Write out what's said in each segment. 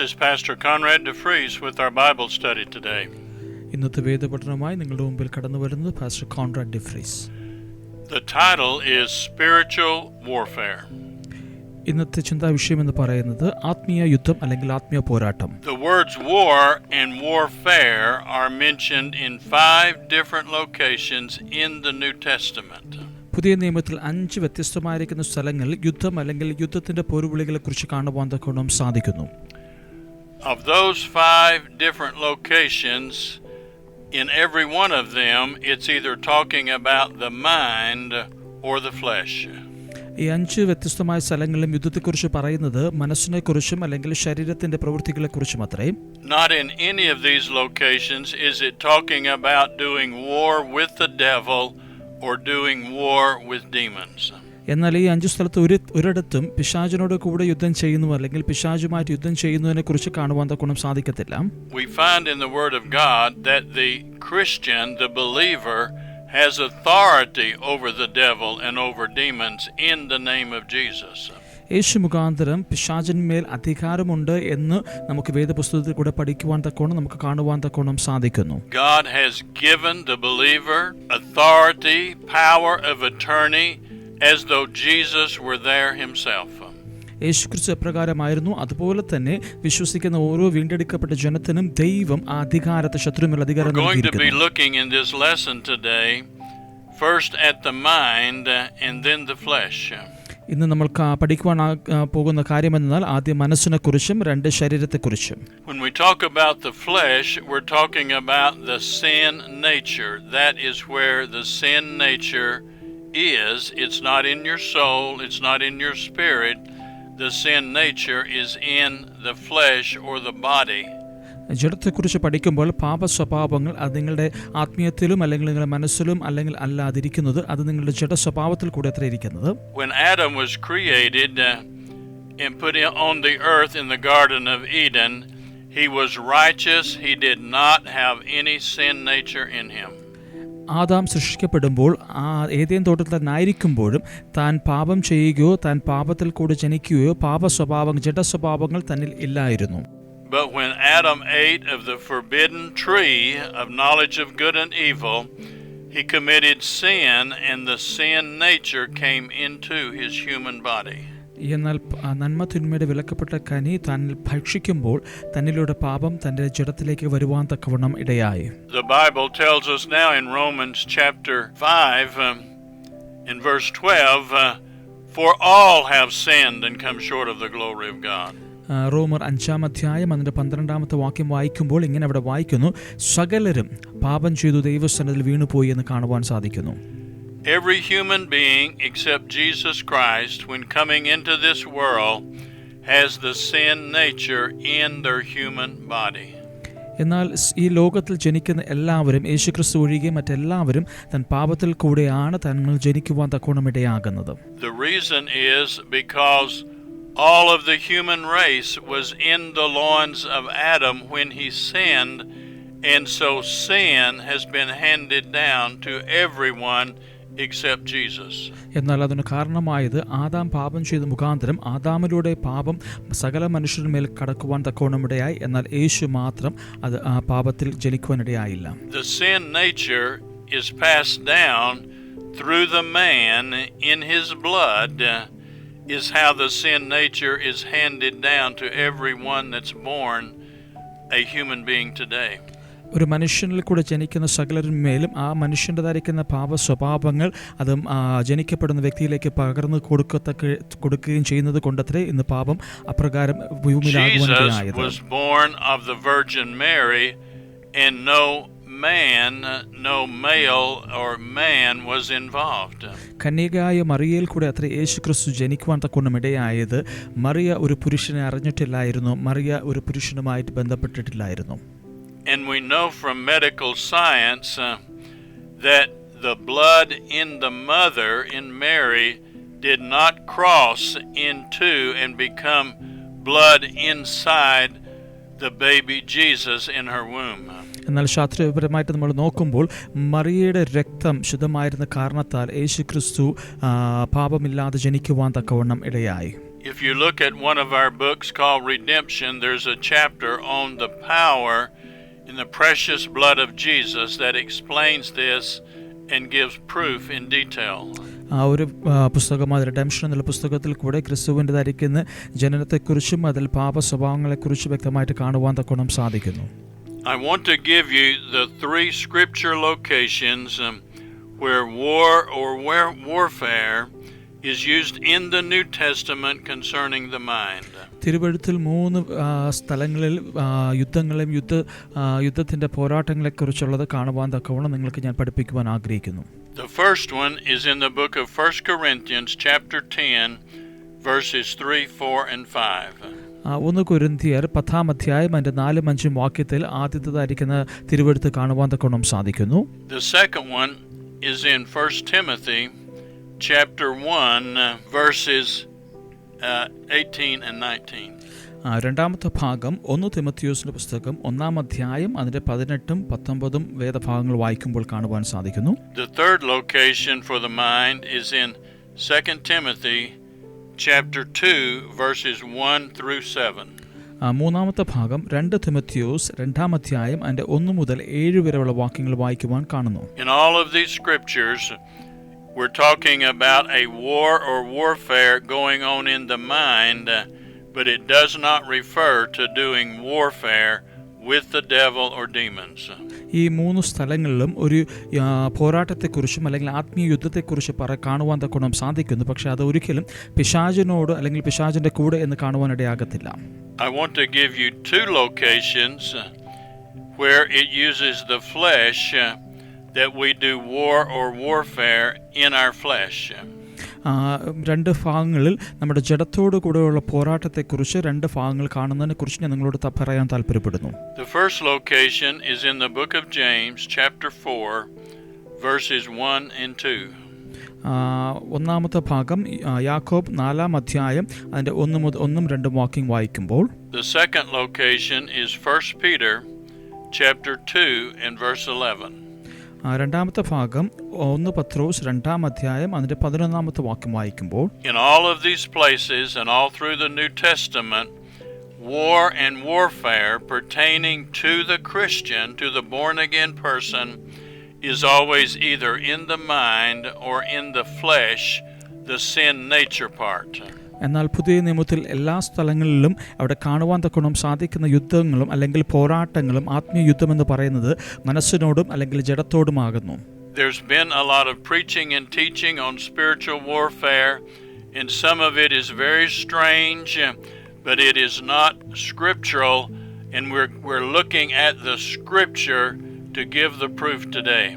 is Pastor Conrad DeFries with our Bible study today. ഇന്നത്തെ വേദപഠനവുമായി നിങ്ങളുടെ മുമ്പിൽ കടന്നു വരുന്നത് pastor Conrad DeFries. The title is Spiritual Warfare. ഇന്നത്തെ ചിന്താ വിഷയം എന്ന് പറയുന്നത് ആത്മീയ യുദ്ധം അല്ലെങ്കിൽ ആത്മീയ പോരാട്ടം. The words war and warfare are mentioned in 5 different locations in the New Testament. പുതിയ നിയമത്തിൽ 5 വ്യത്യസ്തമായിരിക്കുന്ന സ്ഥലങ്ങളിൽ യുദ്ധം അല്ലെങ്കിൽ യുദ്ധത്തിന്റെ പോർവിളികളെ കുറിച്ച് കാണുവാൻ തക്കോണം സാധിക്കുന്നു. Of those 5 different locations, in every one of them, it's either talking about the mind or the flesh. ഈ 5 വ്യത്യസ്തമായ സ്ഥലങ്ങളിലും യുദ്ധത്തെക്കുറിച്ച് പറയുന്നത് മനസ്സിനെക്കുറിച്ചും അല്ലെങ്കിൽ ശരീരത്തിന്റെ പ്രവൃത്തികളെക്കുറിച്ചും അത്രേ. Not in any of these locations is it talking about doing war with the devil or doing war with demons. എന്നാൽ ഈ 5 സ്ഥലത്ത് ഒരിടത്തും പിശാചിനോട് കൂടെ യുദ്ധം ചെയ്യുന്നു അല്ലെങ്കിൽ പിശാചുമായിട്ട് യുദ്ധം ചെയ്യുന്നതിനെ കുറിച്ച് കാണുവാൻ തക്കോണം സാധിക്കത്തില്ല. We find in the Word of God that the Christian, the believer, has authority over the devil and over demons in the name of Jesus. യേശു മുഖാന്തരം പിശാചിന്മേൽ അധികാരമുണ്ട് എന്ന് നമുക്ക് വേദപുസ്തകത്തിൽ കൂടെ പഠിക്കുവാൻ തക്കോണം നമുക്ക് കാണുവാൻ തക്കോണം സാധിക്കുന്നു. God has given the believer authority, power of attorney, as though Jesus were there himself. യേശുക്രിസ്തു എപ്രകാരമായിരുന്നു അതുപോലെ തന്നെ വിശ്വസിക്കുന്ന ഓരോ വീണ്ടെടുക്കപ്പെട്ട ജനത്തിനും ദൈവം ആ അധികാരത്തെ ശത്രുവിനുള്ള അധികാരം നൽകിയിരിക്കുന്നു. We're going to be looking in this lesson today first at the mind and then the flesh. ഇന്ന് നമ്മൾ പഠിക്കുവാൻ പോകുന്ന കാര്യമെന്നാൽ ആദ്യം മനസ്സിനെക്കുറിച്ചും രണ്ട് ശരീരത്തെക്കുറിച്ചും. When we talk about the flesh, we're talking about the sin nature. That is where the sin nature is. It's not in your soul, it's not in your spirit. The sin nature is in the flesh or the body. ജഡത്തെക്കുറിച്ച് പഠിക്കുമ്പോൾ പാപ സ്വഭാവങ്ങൾ അത് നിങ്ങളുടെ ആത്മീയത്തിലും അല്ലെങ്കിൽ നിങ്ങളുടെ മനസ്സിലും അല്ലെങ്കിൽ അല്ലാതിരിക്കുന്നത് അത് നിങ്ങളുടെ ജഡ സ്വഭാവത്തിൽ കൂടെ അത്ര ഇരിക്കുന്നത്. When Adam was created and put on the earth in the Garden of Eden, he was righteous. He did not have any sin nature in him. Adam സൃഷ്ടിക്കപ്പെടുമ്പോൾ ആ ഏദേൻ തോട്ടത്തിൽ തന്നായിരിക്കുമ്പോഴും താൻ പാപം ചെയ്യുകയോ താൻ പാപത്തിൽ കൂടെ ജനിക്കുകയോ പാപ സ്വഭാവങ്ങൾ ജഡ സ്വഭാവങ്ങൾ തന്നിൽ ഇല്ലായിരുന്നു. But when Adam ate of the forbidden tree of knowledge of good and evil, he committed sin, and the sin nature came into his human body. എന്നാൽ നന്മ തിന്മയുടെ വിലക്കപ്പെട്ട കനി താൻ ഭക്ഷിക്കുമ്പോൾ തന്നിലൂടെ പാപം തന്റെ ജഡത്തിലേക്ക് വരുവാൻ തക്കവണ്ണം ഇടയായി. The Bible tells us now in Romans chapter 5 in verse 12, for all have sinned and come short of the glory of God. റോമർ 5-ാം അധ്യായം അതിന്റെ 12-ാമത്തെ വാക്യം വായിക്കുമ്പോൾ ഇങ്ങനെ അവിടെ വായിക്കുന്നു, സകലരും പാപം ചെയ്തു ദൈവസന്നിധിയിൽ വീണുപോയി എന്ന് കാണുവാൻ സാധിക്കുന്നു. Every human being except Jesus Christ, when coming into this world, has the sin nature in their human body. എന്നാൽ ഈ ലോകത്തിൽ ജനിക്കുന്ന എല്ലാവരും യേശുക്രിസ്തു ഒഴികെ മറ്റെല്ലാവരും തൻ പാപത്തിൽ കൂടെയാണ് തങ്ങൾ ജനിക്കുവാൻ തക്കോണം ഇടയാകുന്നത്. The reason is because all of the human race was in the loins of Adam when he sinned, and so sin has been handed down to everyone except Jesus. എന്നാൽ അതിന് കാരണമായത് ആദാം പാപം ചെയ്ത മുഖാന്തരം ആദാമിലൂടെ പാപം സകല മനുഷ്യരുടെ മേൽ കടക്കുവാൻ തക്കോണമിടയായി. എന്നാൽ യേശു മാത്രം അത് ആ പാപത്തിൽ ജനിക്കുവാനിടയായില്ല. The sin nature is passed down through the man in his blood, is how the sin nature is handed down to everyone that's born a human being today. ഒരു മനുഷ്യനിൽ കൂടെ ജനിക്കുന്ന സകലരിന്മേലും ആ മനുഷ്യൻ്റെതായിരിക്കുന്ന പാപ സ്വഭാവങ്ങൾ അത് ജനിക്കപ്പെടുന്ന വ്യക്തിയിലേക്ക് പകർന്നു കൊടുക്കുകയും ചെയ്യുന്നത് കൊണ്ടത്രേ ഇന്ന് പാപം അപ്രകാരം ഭൂമിയിലാകുവാനിടയായത്. Jesus was born of the Virgin Mary, and no man, no male or man was involved. കന്യകയായ മറിയയിൽ കൂടെ അത്ര യേശുക്രിസ്തു ജനിക്കുവാൻ തക്കോണം ഇടയായത്. മറിയ ഒരു പുരുഷനെ അറിഞ്ഞിട്ടില്ലായിരുന്നു, മറിയ ഒരു പുരുഷനുമായിട്ട് ബന്ധപ്പെട്ടിട്ടില്ലായിരുന്നു. And we know from medical science that the blood in the mother, in Mary, did not cross into and become blood inside the baby Jesus in her womb. എന്നാൽ ശാസ്ത്രീയപരമായിട്ട് നമ്മൾ നോക്കുമ്പോൾ മറിയയുടെ രക്തം ശുദ്ധമായിരുന്ന കാരണത്താൽ യേശുക്രിസ്തു പാപമില്ലാതെ ജനിക്കുവാൻ തക്കവണ്ണം ഇടയായി. If you look at one of our books called Redemption, there's a chapter on the power in the precious blood of Jesus that explains this and gives proof in detail. ആ ഒരു പുസ്തകമായ റിഡംഷൻ എന്നുള്ള പുസ്തകത്തിൽ കൂടെ ക്രിസ്തുവിൻ്റെ ധരിക്കുന്ന ജനനത്തെക്കുറിച്ചും അതിൽ പാപ സ്വഭാവങ്ങളെക്കുറിച്ചും വ്യക്തമായിട്ട് കാണുവാൻ തക്കോണം സാധിക്കുന്നു. I want to give you the 3 scripture locations where war or warfare is used in the New Testament concerning the mind. തിരുവെഴുത്തിൽ 3 സ്ഥലങ്ങളിൽ യുദ്ധങ്ങളെയും യുദ്ധത്തിൻ്റെ പോരാട്ടങ്ങളെക്കുറിച്ചുള്ളത് കാണുവാൻ തക്കവണ്ണം നിങ്ങൾക്ക് ഞാൻ പഠിപ്പിക്കുവാൻ ആഗ്രഹിക്കുന്നു. The first one is in the book of 1 Corinthians chapter 10 verses 3, 4 and 5. 1 കൊരിന്ത്യർ 10-ാം അധ്യായം അതിൻ്റെ 4-5 വാക്യത്തിൽ ആദ്യത്തേതായിരിക്കുന്ന തിരുവെഴുത്ത് കാണുവാൻ തക്കവണ്ണം സാധിക്കുന്നു. The second one is in 1 Timothy chapter 1 verses 18 and 19. രണ്ടാമത്തെ ഭാഗം 1 തിമോഥെയോസിന്റെ പുസ്തകം 1-ാം അധ്യായം അതിന്റെ 18ഉം 19ഉം വേദഭാഗങ്ങൾ വായിക്കുമ്പോൾ കാണുവാൻ സാധിക്കുന്നു. The third location for the mind is in 2 Timothy chapter 2 verses 1 through 7. മൂന്നാമത്തെ ഭാഗം 2 തിമോഥെയോസ് 2-ാം അധ്യായം അതിന്റെ 1 മുതൽ 7 വരെയുള്ള വാക്യങ്ങൾ വായിക്കുവാൻ കാണുന്നു. In all of these scriptures we're talking about a war or warfare going on in the mind, but it does not refer to doing warfare with the devil or demons. ഈ 3 സ്ഥലങ്ങളിലും ഒരു പോരാട്ടത്തെക്കുറിച്ചും അല്ലെങ്കിൽ ആത്മീയ യുദ്ധത്തെക്കുറിച്ച് കാണുവാൻ തക്കോണം സാധിക്കുന്നു. പക്ഷേ അത് ഒരിക്കലും പിശാചിനോട് അല്ലെങ്കിൽ പിശാചിന്റെ കൂടെ എന്ന് കാണുവാനിടയാകത്തില്ല. I want to give you 2 locations where it uses the flesh that we do war or warfare in our flesh. 2 ഭാഗങ്ങളിൽ നമ്മുടെ ജഡത്തോട് കൂടെയുള്ള പോരാട്ടത്തെക്കുറിച്ച് 2 ഭാഗങ്ങൾ കാണുന്നതിനെക്കുറിച്ച് ഞാൻ നിങ്ങളോട് പറയാൻ താല്പര്യപ്പെടുന്നു. The first location is in the book of James chapter 4 verses 1 and 2. ഒന്നാമത്തെ ഭാഗം യാക്കോബ് 4-ാം അധ്യായം അതിന്റെ 1-2 വാക്യം വായിക്കുമ്പോൾ. The second location is 1 Peter chapter 2 and verse 11. രണ്ടാമത്തെ ഭാഗം 1 പത്രോസ് 2-ാം അധ്യായം അതിന്റെ 11-ാമത്തെ വാക്യം വായിക്കുമ്പോൾ. In all of these places and all through the New Testament, war and warfare pertaining to the Christian, to the born again person, is always either in the mind or in the flesh, the sin nature part. എന്നാൽ പുതിയ നിയമത്തിൽ എല്ലാ സ്ഥലങ്ങളിലും അവിടെ കാണുവാൻ തക്കോണം സാധിക്കുന്ന യുദ്ധങ്ങളും അല്ലെങ്കിൽ പോരാട്ടങ്ങളും ആത്മീയ യുദ്ധം എന്ന് പറയുന്നത് മനസ്സിനോടും അല്ലെങ്കിൽ ജഡത്തോടുമാകുന്നു. There's been a lot of preaching and teaching on spiritual warfare, and some of it is very strange, but it is not scriptural, and we're looking at the scripture to give the proof today.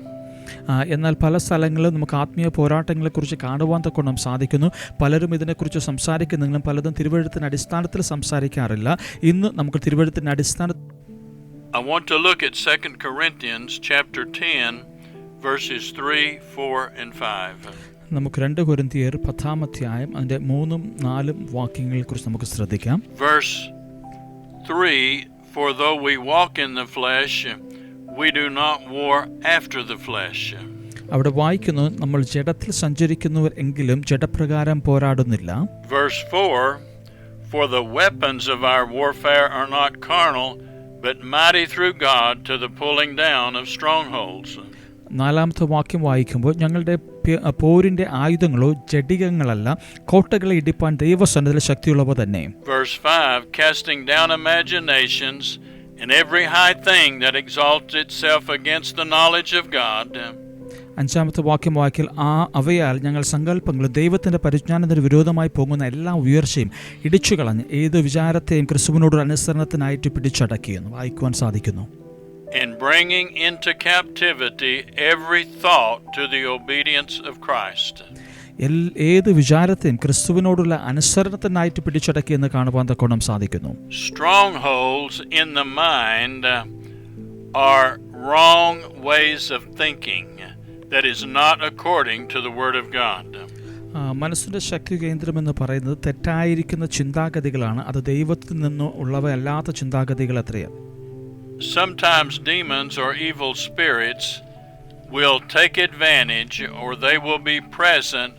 എന്നാൽ പല സ്ഥലങ്ങളിലും നമുക്ക് ആത്മീയ പോരാട്ടങ്ങളെക്കുറിച്ച് കാണുവാൻ തക്കോണം സാധിക്കുന്നു. പലരും ഇതിനെക്കുറിച്ച് സംസാരിക്കുന്നെങ്കിലും പലതും തിരുവെഴുത്തിൻ്റെ അടിസ്ഥാനത്തിൽ സംസാരിക്കാറില്ല. ഇന്ന് നമുക്ക് തിരുവെഴുത്തിൻ്റെ അടിസ്ഥാനത്തിൽ I want to look at 2 Corinthians chapter 10 verses 3, 4 and 5. നമുക്ക് 2 കൊരിന്ത്യർ 10-ാം അധ്യായം അതിന്റെ 3-4 വാക്യങ്ങളെക്കുറിച്ച് നമുക്ക് ശ്രദ്ധിക്കാം. Verse 3, for though we walk in the flesh, we do not war after the flesh. അവിടെ വായിക്കുന്നു, നമ്മൾ ജഡത്തിൽ സഞ്ചരിക്കുന്നവർ എങ്കിലും ജഡപ്രകാരം പോരാടുന്നില്ല. Verse 4, for the weapons of our warfare are not carnal, but mighty through God to the pulling down of strongholds. 4-ാമത്തെ വാക്യം വായിക്കുമ്പോൾ, ഞങ്ങളുടെ പോരിന്റെ ആയുധങ്ങളോ ജഡികങ്ങളല്ല, കോട്ടകളെ ഇടിപ്പാൻ ദൈവസന്നിധിയിൽ ശക്തിയുള്ളവ തന്നെ. Verse 5, casting down imaginations and every high thing that exalts itself against the knowledge of God. 5-ാമത്തെ വാക്യം വായിക്കൽ, അവയാൽ ഞങ്ങൾ സങ്കല്പങ്ങളും ദൈവത്തിന്റെ പരിജ്ഞാനത്തിന് വിരോധമായി പോകുന്ന എല്ലാ ഉയർച്ചയും ഇടിച്ചു കളഞ്ഞ് ഏത് വിചാരത്തെയും ക്രിസ്തുവിനോടുള്ള അനുസരണത്തിനായിട്ട് പിടിച്ചടക്കിയെന്ന് വായിക്കുവാൻ സാധിക്കുന്നു. And bringing into captivity every thought to the obedience of Christ. ഏത് വിചാരത്തെയും ക്രിസ്തുവിനോടുള്ള അനുസരണത്തിനായിട്ട് പിടിച്ചടക്കിയെന്ന് കാണുവാൻ തക്കോണം സാധിക്കുന്നു. Strongholds in the mind are wrong ways of thinking that is not according to the word of God. മനസ്സിന്റെ ശക്തി കേന്ദ്രം എന്ന് പറയുന്നത് തെറ്റായിരിക്കുന്ന ചിന്താഗതികളാണ്. അത് ദൈവത്തിൽ നിന്ന് ഉള്ളവയല്ലാത്ത ചിന്താഗതികൾ അത്രയാണ്. Sometimes demons or evil spirits will take advantage, or they will be present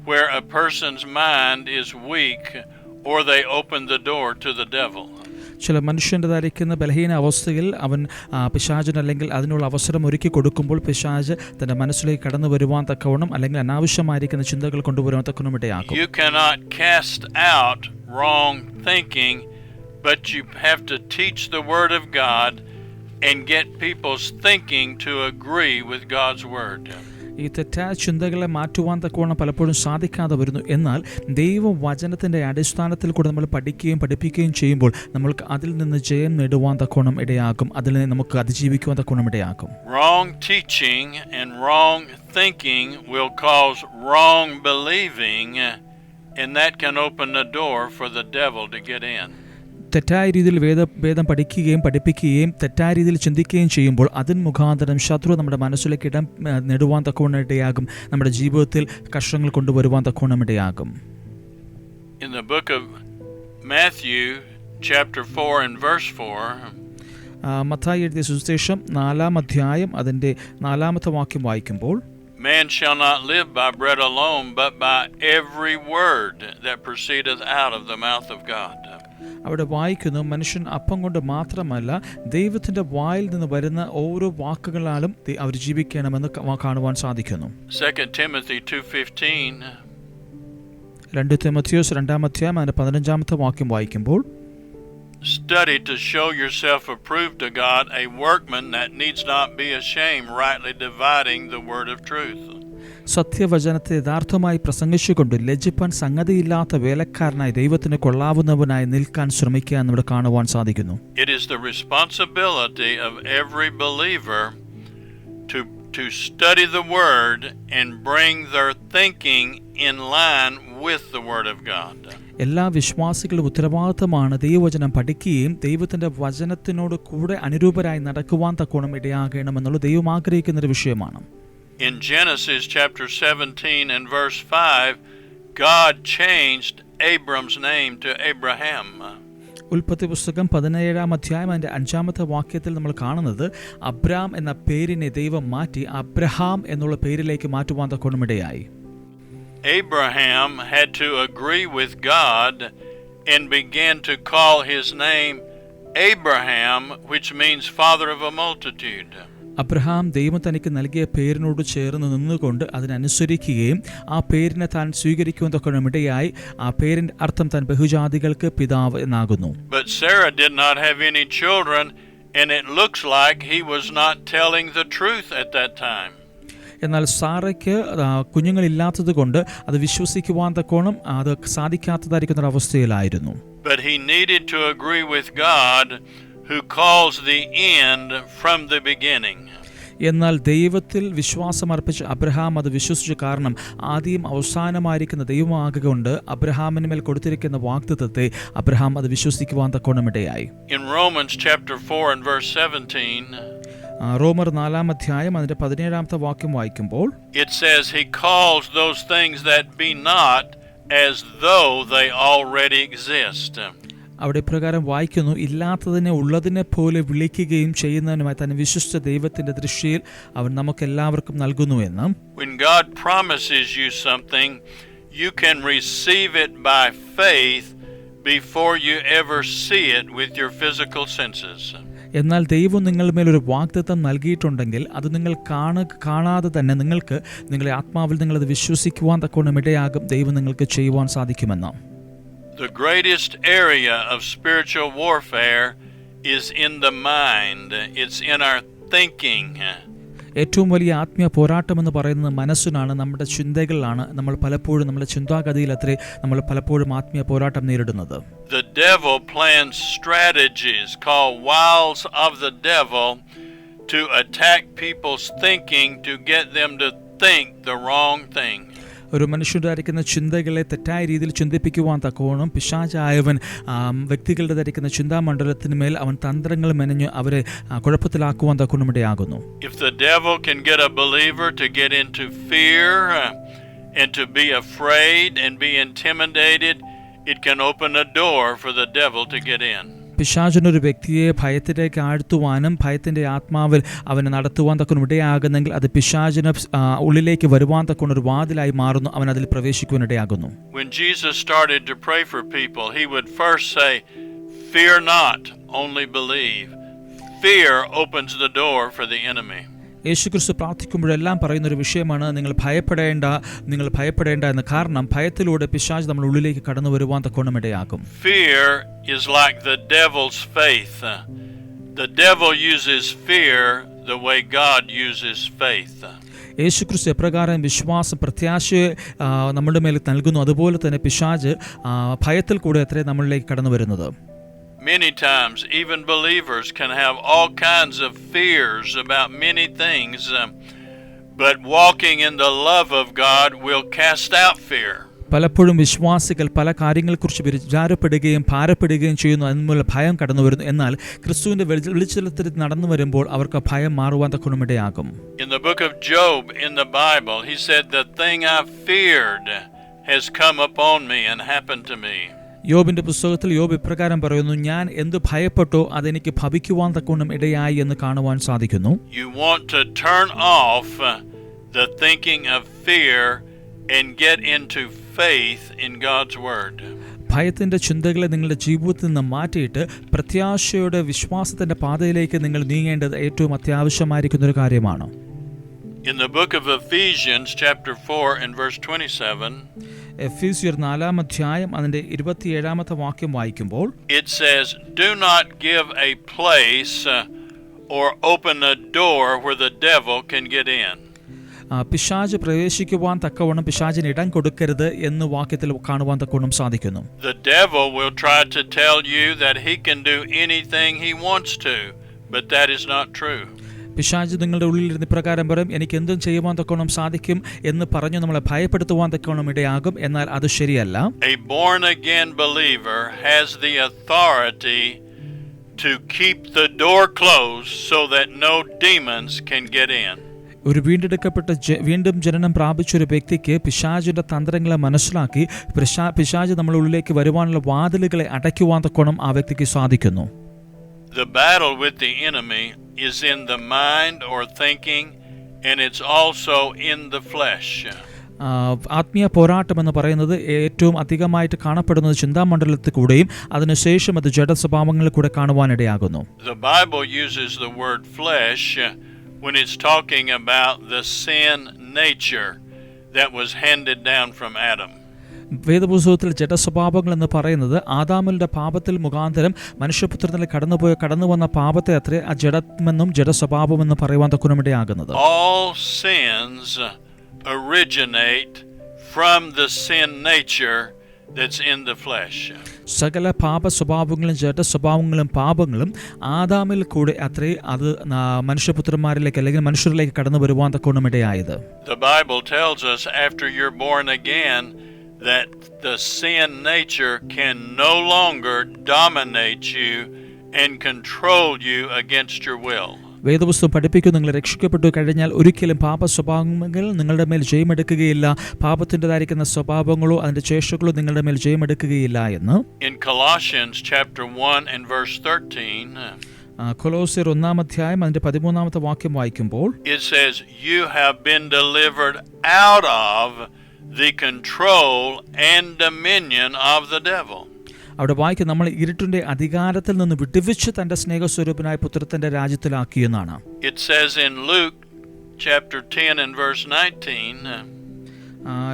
where a person's mind is weak or they open the door to the devil. ചില മനുഷ്യൻ്റെതായിരിക്കുന്ന ബലഹീന അവസ്ഥയിൽ അവൻ പിശാചിന് അല്ലെങ്കിൽ അതിനുള്ള അവസരം ഒരുക്കി കൊടുക്കുമ്പോൾ പിശാച് തൻ്റെ മനസ്സിലേക്ക് കടന്നു വരുവാൻ തക്കവണ്ണം അല്ലെങ്കിൽ അനാവശ്യമായിരിക്കുന്ന ചിന്തകൾ കൊണ്ടുവരുവാൻ തക്കവണ്ണം ഇടയാക്കും. You cannot cast out wrong thinking, but you have to teach the Word of God and get people's thinking to agree with God's Word. ഈ തെറ്റായ ചിന്തകളെ മാറ്റുവാൻ തക്കവണ്ണം പലപ്പോഴും സാധിക്കാതെ വരുന്നു. എന്നാൽ ദൈവവചനത്തിൻ്റെ അടിസ്ഥാനത്തിൽ കൂടെ നമ്മൾ പഠിക്കുകയും പഠിപ്പിക്കുകയും ചെയ്യുമ്പോൾ നമ്മൾക്ക് അതിൽ നിന്ന് ജയം നേടുവാൻ തക്കവണ്ണം ഇടയാക്കും, അതിൽ നിന്ന് നമുക്ക് അതിജീവിക്കുവാൻ തക്കവണ്ണം ഇടയാക്കും. Wrong teaching and wrong thinking will cause wrong believing, and that can open the door for the devil to get in. തെറ്റായ രീതിയിൽ വേദം പഠിക്കുകയും പഠിപ്പിക്കുകയും തെറ്റായ രീതിയിൽ ചിന്തിക്കുകയും ചെയ്യുമ്പോൾ അതിന് മുഖാന്തരം ശത്രു നമ്മുടെ മനസ്സിലേക്ക് ഇടം നേടുവാൻ തക്കവണ്ണം ഇടയാകും, നമ്മുടെ ജീവിതത്തിൽ കഷ്ടങ്ങൾ കൊണ്ടുവരുവാൻ തക്കവണ്ണം ഇടയാകും. In the book of Matthew chapter 4 and verse 4, Mathai എഴുതിയ സുവിശേഷം 4-ാം അധ്യായം അതിൻ്റെ 4-ാമത്തെ വാക്യം വായിക്കുമ്പോൾ, Man shall not live by bread alone, but by every word that proceedeth out of the mouth of God. അവിടെ വായിക്കുന്നു, മനുഷ്യൻ അപ്പം കൊണ്ട് മാത്രമല്ല ദൈവത്തിൻ്റെ വായിൽ നിന്ന് വരുന്ന ഓരോ വാക്കുകളാലും അവർ ജീവിക്കണമെന്ന് കാണുവാൻ സാധിക്കുന്നു. 2 Timothy 2:15, 2 തിമോഥെയോസ് 2-ാം അധ്യായം അതിൻ്റെ 15-ാമത്തെ വാക്യം വായിക്കുമ്പോൾ, Study to show yourself approved to God, a workman that needs not be ashamed, rightly dividing the word of truth. സത്യവചനത്തെ യഥാർത്ഥമായി പ്രസംഗിച്ചുകൊണ്ട് ലജ്ജിപ്പാൻ സംഗതിയില്ലാത്ത വേലക്കാരനായി ദൈവത്തിന് കൊള്ളാവുന്നവനായി നിൽക്കാൻ ശ്രമിക്കുക എന്നിവിടെ കാണുവാൻ സാധിക്കുന്നു. It is the responsibility of every believer to study the word and bring their thinking in line with the word of God. എല്ലാ വിശ്വാസികളുടെ ഉത്തരവാദിത്തമാണ് ദൈവവചനം പഠിക്കുകയും ദൈവത്തിൻ്റെ വചനത്തിനോട് കൂടെ അനുരൂപരായി നടക്കുവാൻ തക്കോണം ഇടയാകണമെന്നുള്ള ദൈവം ആഗ്രഹിക്കുന്ന ഒരു വിഷയമാണ്. In Genesis chapter 17 and verse 5, God changed Abram's name to Abraham. ഉൽപ്പത്തി പുസ്തകം 17-ാം അധ്യായം അതിൻ്റെ 5-ാമത്തെ വാക്യത്തിൽ നമ്മൾ കാണുന്നത് അബ്രാം എന്ന പേരിനെ ദൈവം മാറ്റി അബ്രഹാം എന്നുള്ള പേരിലേക്ക് മാറ്റുവാൻ തക്കോണം ഇടയായി. Abraham had to agree with God and began to call his name Abraham, which means father of a multitude. Abraham ദൈവം തനിക്ക് നൽകിയ പേരിനോട് ചേർന്ന് നിന്നുകൊണ്ട് അതിനനുസരിക്കുകയും ആ പേരിനെ താൻ സ്വീകരിക്കുവാൻ തക്കവണ്ണം ഇടയായി. ആ പേരിൻ്റെ അർത്ഥം താൻ ബഹുജാതികൾക്ക് പിതാവ് എന്നാകുന്നു. But Sarah did not have any children, and it looks like he was not telling the truth at that time. എന്നാൽ സാറയ്ക്ക് കുഞ്ഞുങ്ങളില്ലാത്തത് കൊണ്ട് അത് വിശ്വസിക്കുവാൻ തക്കോണം അത് സാധിക്കാത്തതായിരിക്കുന്ന ഒരു അവസ്ഥയിലായിരുന്നു. But he needed to agree with God, who calls the end from the beginning. എന്നാൽ ദൈവത്തിൽ വിശ്വാസമർപ്പിച്ച അബ്രഹാം അത് വിശ്വസിച്ചു. കാരണം ആദ്യം അവസാനമായിരിക്കുന്ന ദൈവമാകൊണ്ട് അബ്രഹാമിന് മേൽ കൊടുത്തിരിക്കുന്ന വാഗ്ദത്തത്തെ അബ്രഹാം അത് വിശ്വസിക്കുവാൻ തക്കോണം ഇടയായി. In Romans chapter 4 and verse 17, റോമർ 4-ാം അധ്യായം അതിന്റെ 17-ാമത്തെ വാക്യം വായിക്കുമ്പോൾ, it says he calls those things that be not as though they already exist. അവിടെ പ്രകാരം വായിക്കുന്നു, ഇല്ലാത്തതിനെ ഉള്ളതിനെ പോലെ വിളിക്കുകയും ചെയ്യുന്നതിനുമായി തന്നെ വിശ്വസ്ത ദൈവത്തിന്റെ ദൃഷ്ടിയിൽ അവൻ നമുക്കെല്ലാവർക്കും നൽകുന്നു എന്ന്. When God promises you something, you can receive it by faith before you ever see it with your physical senses. എന്നാൽ ദൈവം നിങ്ങളുടെ മേലൊരു വാഗ്ദത്തം നൽകിയിട്ടുണ്ടെങ്കിൽ അത് നിങ്ങൾ കാണാതെ തന്നെ നിങ്ങളെ ആത്മാവിൽ നിങ്ങളത് വിശ്വസിക്കുവാൻ തക്കോണം ഇടയാകും. ദൈവം നിങ്ങൾക്ക് ചെയ്യുവാൻ സാധിക്കുമെന്ന്. The greatest area of spiritual warfare is in the mind. It's in our thinking. ഏറ്റവും വലിയ ആത്മീയ പോരാട്ടം എന്ന് പറയുന്നത് മനസ്സിനാണ്, നമ്മുടെ ചിന്തകളിലാണ്. നമ്മൾ പലപ്പോഴും നമ്മുടെ ചിന്താഗതിയിൽ നമ്മൾ പലപ്പോഴും ആത്മീയ പോരാട്ടം നേരിടുന്നത്. The devil plans strategies called wiles of the devil to attack people's thinking to get them to think the wrong thing. ഒരു മനുഷ്യരായിരിക്കുന്ന ചിന്തകളെ തെറ്റായ രീതിയിൽ ചിന്തിപ്പിക്കുവാൻ തക്കവണ്ണം പിശാചായവൻ വ്യക്തികളുടെ ധരിക്കുന്ന ചിന്താമണ്ഡലത്തിന് മേൽ അവൻ തന്ത്രങ്ങൾ മെനഞ്ഞ് അവരെ കുഴപ്പത്തിലാക്കുവാൻ തക്കവണ്ണം ഇടയാകുന്നു. If the devil can get a believer to get into fear and to be afraid and be intimidated, it can open a door for the devil to get in. പിശാചിനൊരു വ്യക്തിയെ ഭയത്തിലേക്ക് ആഴ്ത്തുവാനും ഭയത്തിൻ്റെ ആത്മാവിൽ അവനെ നടത്തുവാൻ തക്കനും ഇടയാകുന്നെങ്കിൽ അത് പിശാചിന് ഉള്ളിലേക്ക് വരുവാൻ തക്കനൊരു വാതിലായി മാറുന്നു, അവൻ അതിൽ പ്രവേശിക്കുവാൻ ഇടയാകുന്നു. When Jesus started to pray for people, he would first say, "Fear not, only believe." Fear opens the door for the enemy. യേശുക്രിസ്തു പ്രാർത്ഥിക്കുമ്പോഴെല്ലാം പറയുന്നൊരു വിഷയമാണ് നിങ്ങൾ ഭയപ്പെടേണ്ട എന്ന്. കാരണം ഭയത്തിലൂടെ പിശാച് നമ്മുടെ ഉള്ളിലേക്ക് കടന്നു വരുവാൻ തക്കോണം ഇടയാകും. Fear is like the devil's faith. The devil uses fear the way God uses faith. യേശുക്രിസ്തു എപ്രകാരം വിശ്വാസം പ്രത്യാശയെ നമ്മുടെ മേൽ നൽകുന്നു, അതുപോലെ തന്നെ പിശാച് ഭയത്തിൽ കൂടെ അത്രേ നമ്മളിലേക്ക് കടന്നു വരുന്നത്. Many times, even believers can have all kinds of fears about many things, but walking in the love of God will cast out fear. പലപ്പോഴും വിശ്വാസികൾ പല കാര്യങ്ങളെക്കുറിച്ച് വിചാരപ്പെടുകയും ഭാരപ്പെടുകയും ചെയ്യുന്നു, അതിനുള്ള ഭയം കടന്നു വരുന്നു. എന്നാൽ ക്രിസ്തുവിന്റെ വെളിച്ചത്തിൽ നടന്നു വരുമ്പോൾ അവർക്ക് ഭയം മാറുവാൻ തക്കണമിടയാകും. In the book of Job in the Bible, he said, "The thing I feared has come upon me and happened to me." യോബിന്റെ പുസ്തകത്തിൽ യോബ് ഇപ്രകാരം പറയുന്നു, ഞാൻ എന്ത് ഭയപ്പെട്ടോ അതെനിക്ക് ഭവിക്കുവാൻ തക്കോണം ഇടയായി എന്ന് കാണുവാൻ സാധിക്കുന്നു. You want to turn off the thinking of fear and get into faith in God's word. ഭയത്തിന്റെ ചിന്തകളെ നിങ്ങളുടെ ജീവിതത്തിൽ നിന്ന് മാറ്റിയിട്ട് പ്രത്യാശയുടെ വിശ്വാസത്തിന്റെ പാതയിലേക്ക് നിങ്ങൾ നീങ്ങേണ്ടത് ഏറ്റവും അത്യാവശ്യമായിരിക്കുന്ന ഒരു കാര്യമാണ്. In the book of Ephesians chapter 4 and verse 27, എഫീസ്യർ 4-ാം അധ്യായം അതിന്റെ 27-ാമത്തെ വാക്യം വായിക്കുമ്പോൾ it says, "Do not give a place or open a door where the devil can get in." പിശാച് പ്രവേശിക്കുവാൻ തക്കവണ്ണം പിശാചിന് ഇടം കൊടുക്കരുത് എന്ന് വാക്യത്തിൽ കാണുവാൻ തക്കവണ്ണം സാധിക്കുന്നു. The devil will try to tell you that he can do anything he wants to, but that is not true. പിശാച് നിങ്ങളുടെ ഉള്ളിലിരുന്ന് ഇപ്രകാരം പറയും, എനിക്ക് എന്തും ചെയ്യുവാൻ തക്കോണം സാധിക്കും എന്ന് പറഞ്ഞു നമ്മളെ ഭയപ്പെടുത്തുവാൻ തക്കോണം ഇടയാകും. എന്നാൽ അത് ശരിയല്ല. A born again believer has the authority to keep the door closed so that no demons can get in. ഒരു വീണ്ടും ജനനം പ്രാപിച്ച ഒരു വ്യക്തിക്ക് പിശാചിന്റെ തന്ത്രങ്ങളെ മനസ്സിലാക്കി പിശാച് നമ്മുടെ ഉള്ളിലേക്ക് വരുവാനുള്ള വാതിലുകളെ അടയ്ക്കുവാൻ തക്കോണം ആ വ്യക്തിക്ക് സാധിക്കുന്നു. The battle with the enemy is in the mind or thinking, and it's also in the flesh. ആത്മീയ പോരാട്ടം എന്ന് പറയുന്നത് ഏറ്റവും അധികമായിട്ട് കാണപ്പെടുന്നത് ചിന്താമണ്ഡലത്തിൽ കൂടെയും അതിനുശേഷം അത് ജഡസ്വഭാവങ്ങളിൽ കൂടെ കാണുവാനിടയാകുന്നു. The Bible uses the word flesh when it's talking about the sin nature that was handed down from Adam. വേദപുസ്തകത്തിൽ ജഡസ്വഭാവങ്ങൾ എന്ന് പറയുന്നത് ആദാമിന്റെ പാപത്തിൽ മുഖാന്തരം മനുഷ്യപുത്രനിൽ കടന്നു വന്ന പാപത്തെ അത്രേ ആ ജഡമെന്നും ജഡസ്വഭാവമെന്ന് പറയുവാൻ തക്കണമിടയാകുന്നത്. All sins originate from the sin nature that's in the flesh. സകല പാപ സ്വഭാവങ്ങളും ജഡസ്വഭാവങ്ങളും പാപങ്ങളും ആദാമിൽ കൂടെ അത്രേ അത് മനുഷ്യപുത്രന്മാരിലേക്ക് അല്ലെങ്കിൽ മനുഷ്യരിലേക്ക് കടന്നു വരുവാൻ തക്കണമിടയായത്. The Bible tells us after you're born again that the sin nature can no longer dominate you and control you against your will. വേദപുസ്തകം പഠിപ്പിക്കുന്നു, നിങ്ങൾ രക്ഷിക്കപ്പെട്ടു കഴിഞ്ഞാൽ ഒരിക്കലും പാപ സ്വഭാവങ്ങൾ നിങ്ങളുടെ മേൽ ജയമെടുക്കുകയില്ല, പാപത്തിൻ്റെതായിരിക്കുന്ന സ്വഭാവങ്ങളോ അതിന്റെ ശേഷങ്ങളോ നിങ്ങളുടെ മേൽ ജയമെടുക്കുകയില്ല എന്ന്. In Colossians chapter 1 and verse 13, കൊലോസ്യർ 1-ാം അധ്യായം അതിന്റെ 13-ാമത്തെ വാക്യം വായിക്കുമ്പോൾ it says, "You have been delivered out of the control and dominion of the devil." അവിടെ വായിക്കും, നമ്മൾ ഇരുട്ടിന്റെ അധികാരത്തിൽ നിന്ന് വിടുവിച്ച് തന്റെ സ്നേഹസ്വരൂപനായ പുത്രത്തിന്റെ രാജ്യത്തിലാക്കിയെന്നാണ്. It says in Luke chapter 10 and verse 19,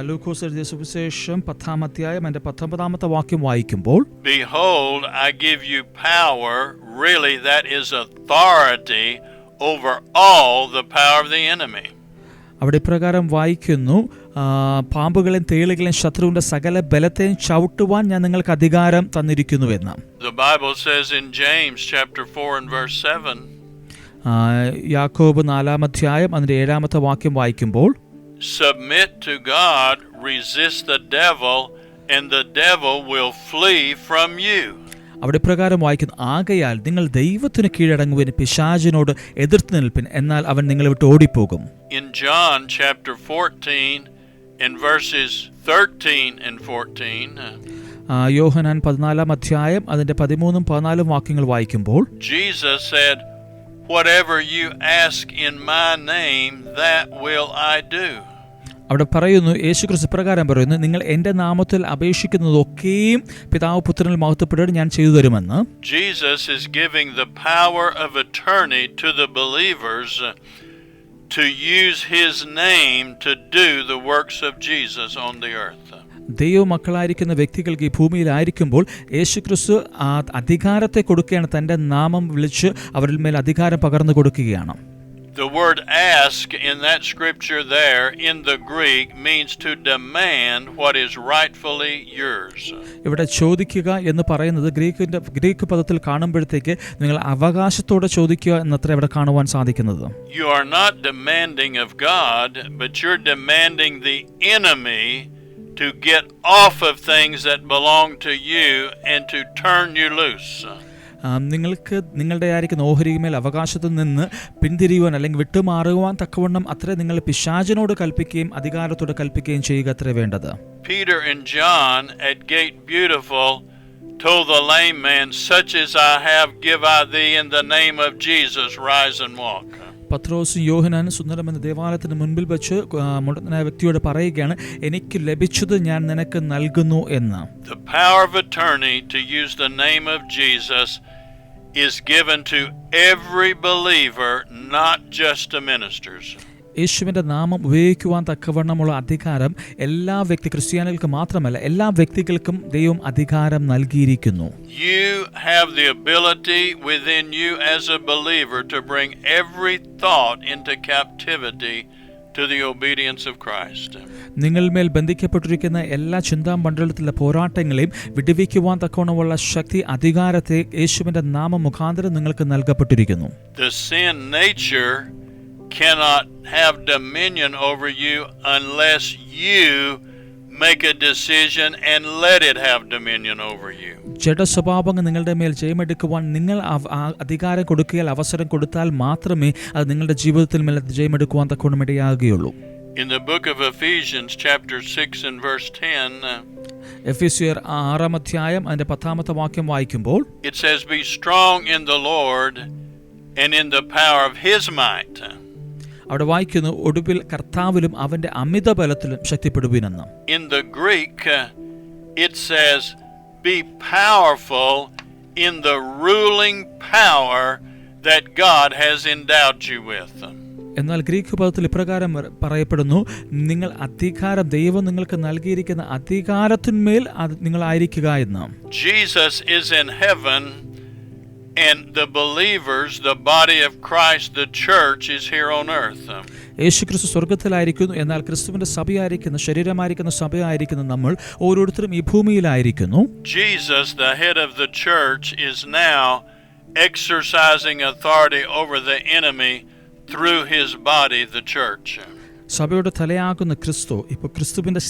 ലൂക്കോസ് എഴുതിയ സുവിശേഷം 10-ാം അധ്യായം അതിന്റെ 19-ാമത്തെ വാക്യം വായിക്കുമ്പോൾ, "Behold, I give you power," really that is authority over all the power of the enemy. അവിടെ ഇപ്രകാരം വായിക്കുന്നു, പാമ്പുകളെയും തേളുകളെയും ശത്രുവിന്റെ സകല ബലത്തെയും ചവിട്ടുവാൻ ഞാൻ നിങ്ങൾക്ക് അധികാരം തന്നിരിക്കുന്നുവെന്ന്. The Bible says in James chapter 4 and verse 7, യാക്കോബ് 4-ാം അധ്യായം അതിന്റെ 7-ാമത്തെ വാക്യം വായിക്കുമ്പോൾ, "Submit to God, resist the devil, and the devil will flee from you." അവിടെ പ്രകാരം വായിക്കുന്നു, ആകയാൽ നിങ്ങൾ ദൈവത്തിന് കീഴടങ്ങുവിൻ, പിശാചിനോട് എതിർത്ത് നിൽപ്പിൻ, എന്നാൽ അവൻ നിങ്ങളെ വിട്ട് ഓടിപ്പോകും. In John chapter 14 and verses 13 and 14, യോഹന്നാൻ 14 അതിൻ്റെ 13-14 വാക്യങ്ങൾ വായിക്കുമ്പോൾ Jesus said, "Whatever you ask in my name, that will I do." അവിടെ പറയുന്നു, യേശുക്രിസ്തു പ്രകാരം പറയുന്നു, നിങ്ങൾ എൻ്റെ നാമത്തിൽ അപേക്ഷിക്കുന്നതൊക്കെയും പിതാവ് പുത്രനിൽ മഹത്വപ്പെട്ട് ഞാൻ ചെയ്തു തരുമെന്ന്. Jesus is giving the power of attorney to the believers to use his name to do the works of Jesus on the earth. ദൈവ മക്കളായിരിക്കുന്ന വ്യക്തികൾക്ക് ഈ ഭൂമിയിലായിരിക്കുമ്പോൾ യേശുക്രിസ്തു ആ അധികാരത്തെ കൊടുക്കുകയാണ്, തൻ്റെ നാമം വിളിച്ച് അവരിൽ മേൽ അധികാരം പകർന്നു കൊടുക്കുകയാണ്. The word ask in that scripture there in the Greek means to demand what is rightfully yours. ഇവിടെ ചോദിക്കുക എന്ന് പറയുന്നത് ഗ്രീക്ക് പദത്തിൽ കാണുമ്പോഴത്തേക്ക് നിങ്ങൾ അവകാശത്തോടെ ചോദിക്കുക എന്നത്ര ഇവിടെ കാണുവാൻ സാധിക്കുന്നത്. You are not demanding of God, but you're demanding the enemy to get off of things that belong to you and to turn you loose. നിങ്ങൾക്ക് നിങ്ങളുടെ ആയിരിക്കുന്ന ഓഹരിമേൽ അവകാശത്തിൽ നിന്ന് പിന്തിരിയുവാൻ അല്ലെങ്കിൽ വിട്ടുമാറുവാൻ തക്കവണ്ണം അത്ര നിങ്ങൾ പിശാചിനോട് കൽപ്പിക്കുകയും അധികാരത്തോട് കൽപ്പിക്കുകയും ചെയ്യുക അത്ര വേണ്ടത്. Peter and John at Gate Beautiful told the lame man, "Such as I have give I thee in the name of Jesus, rise and walk." പത്രോസും യോഹന്നാനും സുന്ദരം എന്ന ദേവാലയത്തിന് മുൻപിൽ വെച്ച് മുടന്തനായ വ്യക്തിയോട് പറയുകയാണ്, എനിക്ക് ലഭിച്ചത് ഞാൻ നിനക്ക് നൽകുന്നു എന്ന്. The power of attorney to use the name of Jesus is given to every believer, not just to ministers. യേശുവിൻ്റെ നാമം ഉപയോഗിക്കുവാൻ തക്കവണ്ണമുള്ള അധികാരം എല്ലാ ക്രിസ്ത്യാനികൾക്ക് മാത്രമല്ല, എല്ലാ വ്യക്തികൾക്കും ദൈവം അധികാരം നൽകിയിരിക്കുന്നു. You have the ability within you as a believer to bring every thought into captivity to the obedience of Christ. നിങ്ങൾ മേൽ ബന്ധിക്കപ്പെട്ടിരിക്കുന്ന എല്ലാ ചിന്താമണ്ഡലത്തിലെ പോരാട്ടങ്ങളെയും വിടുവിക്കുവാൻ തക്കവണ്ണമുള്ള ശക്തി, അധികാരത്തെ യേശുവിൻ്റെ നാമം മുഖാന്തരം നിങ്ങൾക്ക് നൽകപ്പെട്ടിരിക്കുന്നു. The sin nature cannot have dominion over you unless you make a decision and let it have dominion over you. ജഡസ്വഭാവങ്ങൾ നിങ്ങളുടെ മേൽ ജയമെടുക്കുവാൻ നിങ്ങൾ അധികാരം കൊടുക്കുകയാൽ, അവസരം കൊടുത്താൽ മാത്രമേ അത് നിങ്ങളുടെ ജീവിതത്തിൽ മേൽ ജയമെടുക്കുവാൻ തക്കവണ്ണം ഇടയാകുകയുള്ളൂ. In the book of Ephesians chapter 6 and verse 10, എഫെസ്യർ 6 അതിന്റെ 10 വാക്യം വായിക്കുമ്പോൾ it says, "Be strong in the Lord and in the power of his might." അവിടെ വായിക്കുന്നു, ഒടുവിൽ കർത്താവിലും അവന്റെ അമിത ബലത്തിലും ശക്തിപ്പെടുവിനെന്ന്. In the Greek it says, "Be powerful in the ruling power that God has endowed you with." എന്നാൽ Greek പദത്തിൽ ഇപ്രകാരം പറയപ്പെടുന്നു, നിങ്ങൾ അധികാരം, ദൈവം നിങ്ങൾക്ക് നൽകിയിരിക്കുന്ന അധികാരത്തിന്മേൽ നിങ്ങൾ ആയിരിക്കുക എന്ന്. Jesus is in heaven and the believers, the body of Christ, the church is here on earth. യേശുക്രിസ്തു സ്വർഗ്ഗത്തിലായിരിക്കുന്നു, എന്നാൽ ക്രിസ്തുവിന്റെ സഭയായിരിക്കുന്ന, ശരീരമായിരിക്കുന്ന സഭയായിരിക്കുന്ന നമ്മൾ ഓരോരുത്തരും ഈ ഭൂമിയിലായിരിക്കുന്നു. Jesus, the head of the church, is now exercising authority over the enemy through his body, the church. സഭയുടെ തലയാകുന്ന ക്രിസ്തു ഇപ്പോൾ ക്രിസ്തുവിന്റെ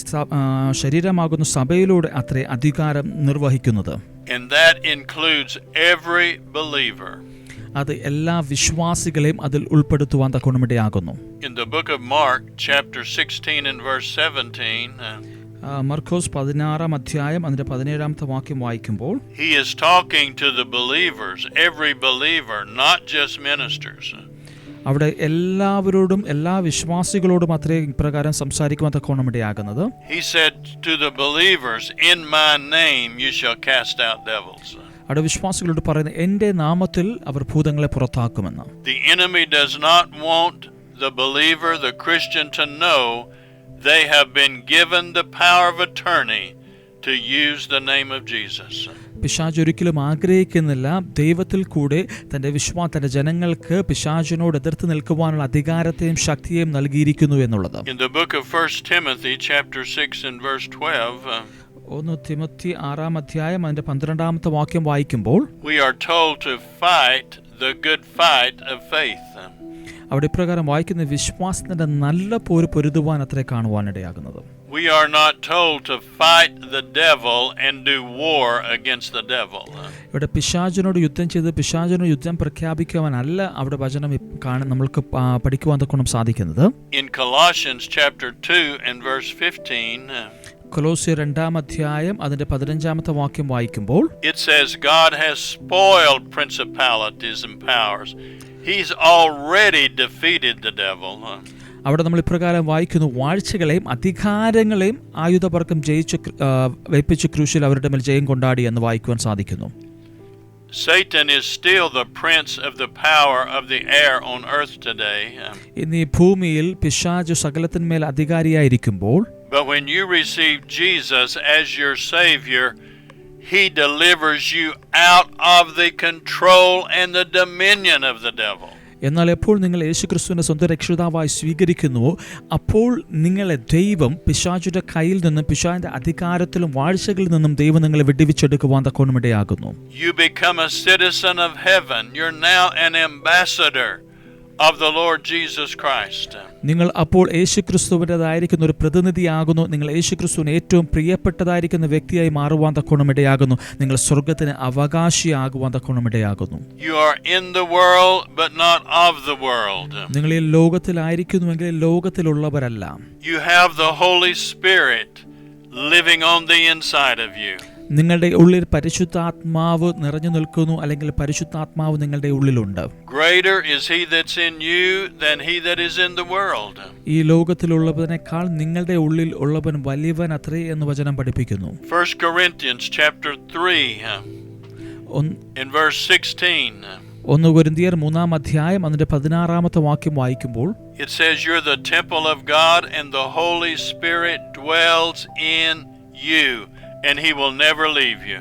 ശരീരമാകുന്ന സഭയിലൂടെ അത്രേ അധികാരം നിർവഹിക്കുന്നത്. And that includes every believer. അത് എല്ലാ വിശ്വാസികളെയും അതിൽ ഉൾപ്പെടുത്തുവാൻ തക്കവണ്ണമിടയാകുന്നു. In the book of Mark chapter 16 and verse 17, മർക്കോസ് 16 അതിന്റെ 17 വാക്യം വായിക്കുമ്പോൾ he is talking to the believers, every believer, not just ministers. അവിടെ എല്ലാവരോടും, എല്ലാ വിശ്വാസികളോടും അത്രേ ഇപ്രകാരം സംസാരിക്കുവാൻ തക്കവണ്ണമിടയാകുന്നത്. He said to the believers, "In my name you shall cast out devils." അവിടെ വിശ്വാസികളോട് പറയുന്നത്, എൻ്റെ നാമത്തിൽ അവർ ഭൂതങ്ങളെ പുറത്താക്കുമെന്ന്. The enemy does not want the believer, the Christian, to know they have been given the power of attorney to use the name of Jesus. പിശാച് ഒരിക്കലും ആഗ്രഹിക്കുന്നില്ല ദൈവത്തിൽ കൂടെ തന്റെ ജനങ്ങൾക്ക് പിശാചിനോട് എതിർത്ത് നിൽക്കുവാനുള്ള അധികാരത്തെയും ശക്തിയെയും നൽകിയിരിക്കുന്നു എന്നുള്ളത്. In the book of 1 Timothy chapter 6 and verse 12, 1 Timothy 6 അതിന്റെ 12 വാക്യം വായിക്കുമ്പോൾ we are told to fight the good fight of faith. അവിടെ ഇപ്രകാരം വായിക്കുന്ന, വിശ്വാസത്തിന്റെ നല്ല പോര് പൊരുതുവാൻ അത്രേ കാണുവാനിടയാകുന്നത്. We are not told to fight the devil and do war against the devil. ഇവിടെ പിശാചിനോട് യുദ്ധം ചെയ്ത് പിശാചിനോട് യുദ്ധം പ്രഖ്യാപിക്കുവാനല്ല അവിടെ വചനം നമ്മൾക്ക് പഠിക്കുവാൻ തക്കണം സാധിക്കുന്നത്. In Colossians chapter 2 and verse 15, കൊലോസ്യർ 2-ാം അധ്യായം അതിന്റെ 15-ാമത്തെ വാക്യം വായിക്കുമ്പോൾ it says God has spoiled principalities and powers. He's already defeated the devil. അവിടെ നമ്മൾ ഇപ്രകാരം വായിക്കുന്നു, വാഴ്ചകളെയും അധികാരങ്ങളെയും ആയുധവർഗം വെപ്പിച്ച് ക്രൂശിൽ അവരുടെ മേൽ ജയം കൊണ്ടാടി എന്ന് വായിക്കുവാൻ സാധിക്കുന്നു. Satan is still the prince of the power of the air on earth today. ഇന്ന് ഈ ഭൂമിയിൽ പിശാച് സകലത്തിന്മേൽ അധികാരിയായിരിക്കുമ്പോൾ, but when you receive Jesus as your savior, he delivers you out of the control and the dominion of the devil. എന്നാൽ എപ്പോൾ നിങ്ങൾ യേശുക്രിസ്തുവിനെ സ്വന്തം രക്ഷിതാവായി സ്വീകരിക്കുന്നുവോ അപ്പോൾ നിങ്ങളെ ദൈവം പിശാചുടെ കയ്യിൽ നിന്നും പിശാചിന്റെ അധികാരത്തിലും വാഴ്ചകളിൽ നിന്നും ദൈവം നിങ്ങളെ വിടുവിച്ചെടുക്കുവാൻ തക്കോണമിടയാകുന്നു. You become a citizen of heaven. You're now an ambassador of the Lord Jesus Christ. നിങ്ങൾ അപ്പോൾ യേശുക്രിസ്തുവിൻ്റെതായിരിക്കുന്ന ഒരു പ്രതിനിധിയാകുന്നു. നിങ്ങൾ യേശുക്രിസ്തുവിന് ഏറ്റവും പ്രിയപ്പെട്ടതായിരിക്കുന്ന വ്യക്തിയായി മാറുവാൻ തക്കോണമിടയാകുന്നു. നിങ്ങൾ സ്വർഗ്ഗത്തിന് അവകാശിയാകുവാൻ തക്കോണമിടയാകുന്നു. You are in the world but not of the world. നിങ്ങൾ ഈ ലോകത്തിലായിരിക്കുന്നുവെങ്കിൽ ലോകത്തിലുള്ളവരല്ല. You have the Holy Spirit living on the inside of you. നിങ്ങളുടെ ഉള്ളിൽ പരിശുദ്ധാത്മാവ് നിറഞ്ഞു നിൽക്കുന്നു, അല്ലെങ്കിൽ പരിശുദ്ധാത്മാവ് നിങ്ങളുടെ ഉള്ളിലുണ്ട്. Greater is he that's in you than he that is in the world. ഈ ലോകത്തിലുള്ളവനേക്കാൾ നിങ്ങളുടെ ഉള്ളിൽ ഉള്ളവൻ വലിയവൻ അത്രേ എന്ന് വചനം പഠിപ്പിക്കുന്നു. 1 Corinthians chapter 3 in verse 16. 1 കൊരിന്ത്യർ 3-ാം അധ്യായം അതിന്റെ 16-ാമത്തെ വാക്യം വായിക്കുമ്പോൾ it says you're the temple of God and the Holy Spirit dwells in you and he will never leave you.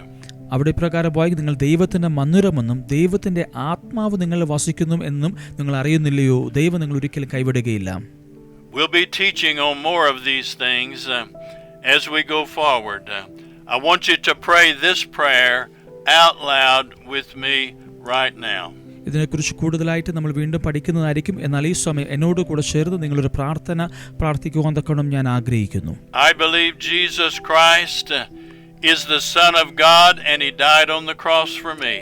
അവിടെ പ്രകാരം വായിക്കും, നിങ്ങൾ ദൈവത്തിന്റെ മന്ദിരമെന്നും ദൈവത്തിന്റെ ആത്മാവ് നിങ്ങളിൽ വസിക്കുന്നു എന്നും നിങ്ങൾ അറിയുന്നില്ലയോ, ദൈവം നിങ്ങൾ ഒരിക്കലും കൈവിടുകയില്ല. We'll be teaching on more of these things as we go forward. I want you to pray this prayer out loud with me right now. ഇതിനെക്കുറിച്ച് കൂടുതലായിട്ട് നമ്മൾ വീണ്ടും പഠിക്കുന്നതായിരിക്കും. എന്നാൽ ഈ സമയം എന്നോട് കൂടെ ചേർന്ന് നിങ്ങളൊരു പ്രാർത്ഥന പ്രാർത്ഥിക്കുവാൻ തക്കണം ഞാൻ ആഗ്രഹിക്കുന്നു. I believe Jesus Christ is the Son of God and he died on the cross for me.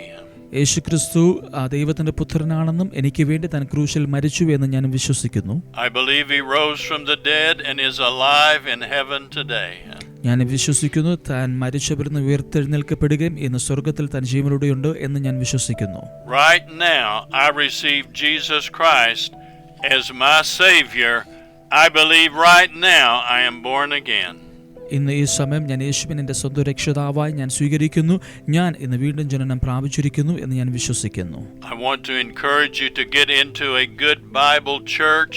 യേശുക്രിസ്തു ദൈവത്തിന്റെ പുത്രനാണെന്നും എനിക്ക് വേണ്ടി താൻ ക്രൂശിൽ മരിച്ചു എന്ന് ഞാൻ വിശ്വസിക്കുന്നു. I believe he rose from the dead and is alive in heaven today. ഞാൻ വിശ്വസിക്കുന്നു താൻ മരിച്ചവരിൽ നിന്ന് ഉയർത്തെഴുന്നേൽക്കപ്പെടുകയും ഇന്ന് സ്വർഗ്ഗത്തിൽ താൻ ജീവനോടെയുണ്ട് എന്ന് ഞാൻ വിശ്വസിക്കുന്നു. Right now I receive Jesus Christ as my savior. I believe right now I am born again. ഇന്ന് ഈ സമയം ഞാൻ യേശുവിനെ എൻ്റെ സ്വന്തം രക്ഷിതാവായി ഞാൻ സ്വീകരിക്കുന്നു. ഞാൻ ഇന്ന് വീണ്ടും ജനനം പ്രാപിച്ചിരിക്കുന്നു എന്ന് ഞാൻ വിശ്വസിക്കുന്നു. I want to encourage you to get into a good Bible church,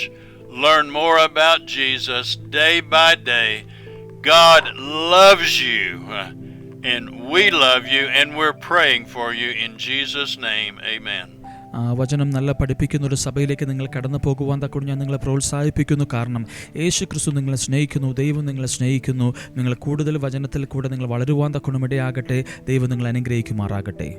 learn more about Jesus day by day. God loves you and we love you and we're praying for you in Jesus' name. Amen. വചനം നല്ല പഠിപ്പിക്കുന്ന ഒരു സഭയിലേക്ക് നിങ്ങൾ കടന്നു പോകുവാൻ തക്കൊണ്ട് ഞാൻ നിങ്ങളെ പ്രോത്സാഹിപ്പിക്കുന്നു. കാരണം യേശുക്രിസ്തു നിങ്ങളെ സ്നേഹിക്കുന്നു, ദൈവം നിങ്ങളെ സ്നേഹിക്കുന്നു. നിങ്ങൾ കൂടുതൽ വചനത്തിൽ കൂടെ നിങ്ങൾ വളരുവാൻ തക്കൊണ്ട് ഇടയാകട്ടെ. ദൈവം നിങ്ങളെ അനുഗ്രഹിക്കുമാറാകട്ടെ.